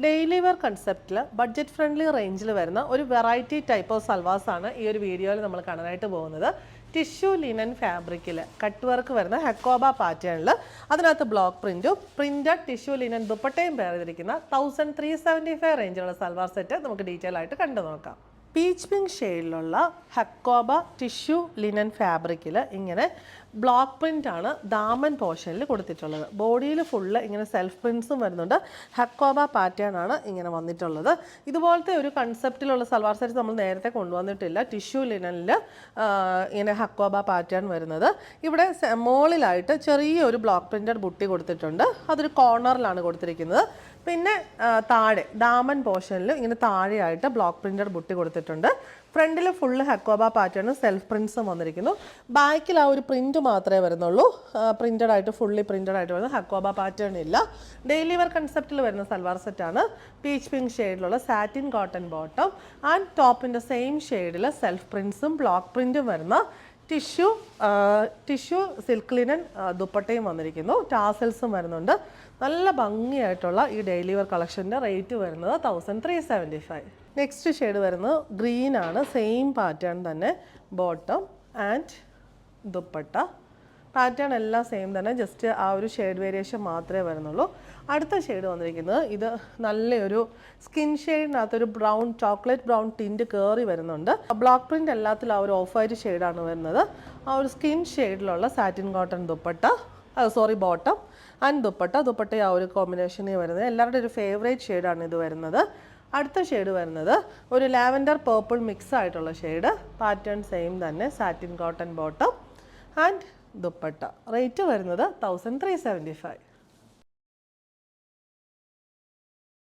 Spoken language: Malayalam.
ഡെയിലി വെയർ കൺസെപ്റ്റിൽ ബഡ്ജറ്റ് ഫ്രണ്ട്ലി റേഞ്ചിൽ വരുന്ന ഒരു വെറൈറ്റി ടൈപ്പ് ഓഫ് സൽവാസ് ആണ് ഈ ഒരു വീഡിയോയിൽ നമ്മൾ കാണാനായിട്ട് പോകുന്നത്. ടിഷ്യൂ ലിനൻ ഫാബ്രിക്കിൽ കട്ട് വർക്ക് വരുന്ന ഹെക്കോബ പാറ്റേണിൽ അതിനകത്ത് ബ്ലോക്ക് പ്രിന്റും പ്രിന്റഡ് ടിഷ്യൂ ലിനൻ ദുപ്പട്ടയും പേർ ചെയ്തിരിക്കുന്ന 1375 റേഞ്ചിലുള്ള സൽവാർ സെറ്റ് നമുക്ക് ഡീറ്റെയിൽ ആയിട്ട് കണ്ടു നോക്കാം. പീച്ച് പിങ്ക് ഷെയ്ഡിലുള്ള ഹെക്കോബ ടിഷ്യൂ ലിനൻ ഫാബ്രിക്കിൽ ഇങ്ങനെ ബ്ലോക്ക് പ്രിൻ്റ് ആണ് ദാമൻ പോർഷനിൽ കൊടുത്തിട്ടുള്ളത്. ബോഡിയിൽ ഫുള്ള് ഇങ്ങനെ സെൽഫ് പ്രിൻസും വരുന്നുണ്ട്. ഹെക്കോബ പാറ്റേൺ ആണ് ഇങ്ങനെ വന്നിട്ടുള്ളത്. ഇതുപോലത്തെ ഒരു കൺസെപ്റ്റിലുള്ള സൽവാർ സെറ്റ് നമ്മൾ നേരത്തെ കൊണ്ടുവന്നിട്ടില്ല. ടിഷ്യൂ ലിനനിൽ ഇങ്ങനെ ഹെക്കോബ പാറ്റേൺ വരുന്നത്. ഇവിടെ മോളിലായിട്ട് ചെറിയൊരു ബ്ലോക്ക് പ്രിൻ്റഡ് ബുട്ടി കൊടുത്തിട്ടുണ്ട്. അതൊരു കോർണറിലാണ് കൊടുത്തിരിക്കുന്നത്. പിന്നെ താഴെ ദാമൻ പോർഷനിൽ ഇങ്ങനെ താഴെയായിട്ട് ബ്ലോക്ക് പ്രിൻ്റഡ് ബുട്ടി കൊടുത്തിട്ടുണ്ട്. ഫ്രണ്ടിൽ ഫുള്ള് ഹെക്കോബ പാറ്റേണും സെൽഫ് പ്രിൻസും വന്നിരിക്കുന്നു. ബാക്കിൽ ആ ഒരു പ്രിൻറ്റ് മാത്രമേ വരുന്നുള്ളൂ. പ്രിൻറ്റഡ് ആയിട്ട് ഫുള്ളി പ്രിൻറ്റഡ് ആയിട്ട് വരുന്ന ഹെക്കോബ പാറ്റേൺ ഇല്ല. ഡെയിലി വെയർ കൺസെപ്റ്റിൽ വരുന്ന സൽവാർ സെറ്റാണ്. പീച്ച് പിങ്ക് ഷെയ്ഡിലുള്ള സാറ്റിൻ കോട്ടൺ ബോട്ടം ആൻഡ് ടോപ്പിൻ്റെ സെയിം ഷെയ്ഡിൽ സെൽഫ് പ്രിൻസും ബ്ലോക്ക് പ്രിൻറ്റും വരുന്ന ടിഷ്യൂ സിൽക്ക് ലിനൻ ദുപ്പട്ടയും വന്നിരിക്കുന്നു. ടാസൽസും വരുന്നുണ്ട്. നല്ല ഭംഗിയായിട്ടുള്ള ഈ ഡെയിലി വെയർ കളക്ഷൻ്റെ റേറ്റ് വരുന്നത് 1375. നെക്സ്റ്റ് ഷെയ്ഡ് വരുന്നത് ഗ്രീൻ ആണ്. സെയിം പാറ്റേൺ തന്നെ ബോട്ടം ആൻഡ് ദുപ്പട്ട. പാറ്റേൺ എല്ലാം സെയിം തന്നെ, ജസ്റ്റ് ആ ഒരു ഷെയ്ഡ് വേരിയേഷൻ മാത്രമേ വരുന്നുള്ളൂ. അടുത്ത ഷെയ്ഡ് വന്നിരിക്കുന്നത് ഇത് നല്ലൊരു സ്കിൻ ഷെയ്ഡിനകത്തൊരു ബ്രൗൺ ചോക്ലേറ്റ് ബ്രൗൺ ടിൻറ്റ് കയറി വരുന്നുണ്ട്. ബ്ലോക്ക് പ്രിൻ്റ് എല്ലാത്തിലും ആ ഒരു ഓഫ് വൈറ്റ് ഷെയ്ഡാണ് വരുന്നത്. ആ ഒരു സ്കിൻ ഷെയ്ഡിലുള്ള satin cotton bottom and dupatta ആ ഒരു കോമ്പിനേഷനിൽ വരുന്നത്. എല്ലാവരുടെ ഒരു ഫേവറേറ്റ് ഷെയ്ഡാണ് ഇത് വരുന്നത്. അടുത്ത ഷെയ്ഡ് വരുന്നത് ഒരു ലാവൻഡർ പേർപ്പിൾ മിക്സ് ആയിട്ടുള്ള ഷെയ്ഡ്. പാറ്റേൺ സെയിം തന്നെ, satin cotton bottom and dupatta. Rate വരുന്നത് 1375.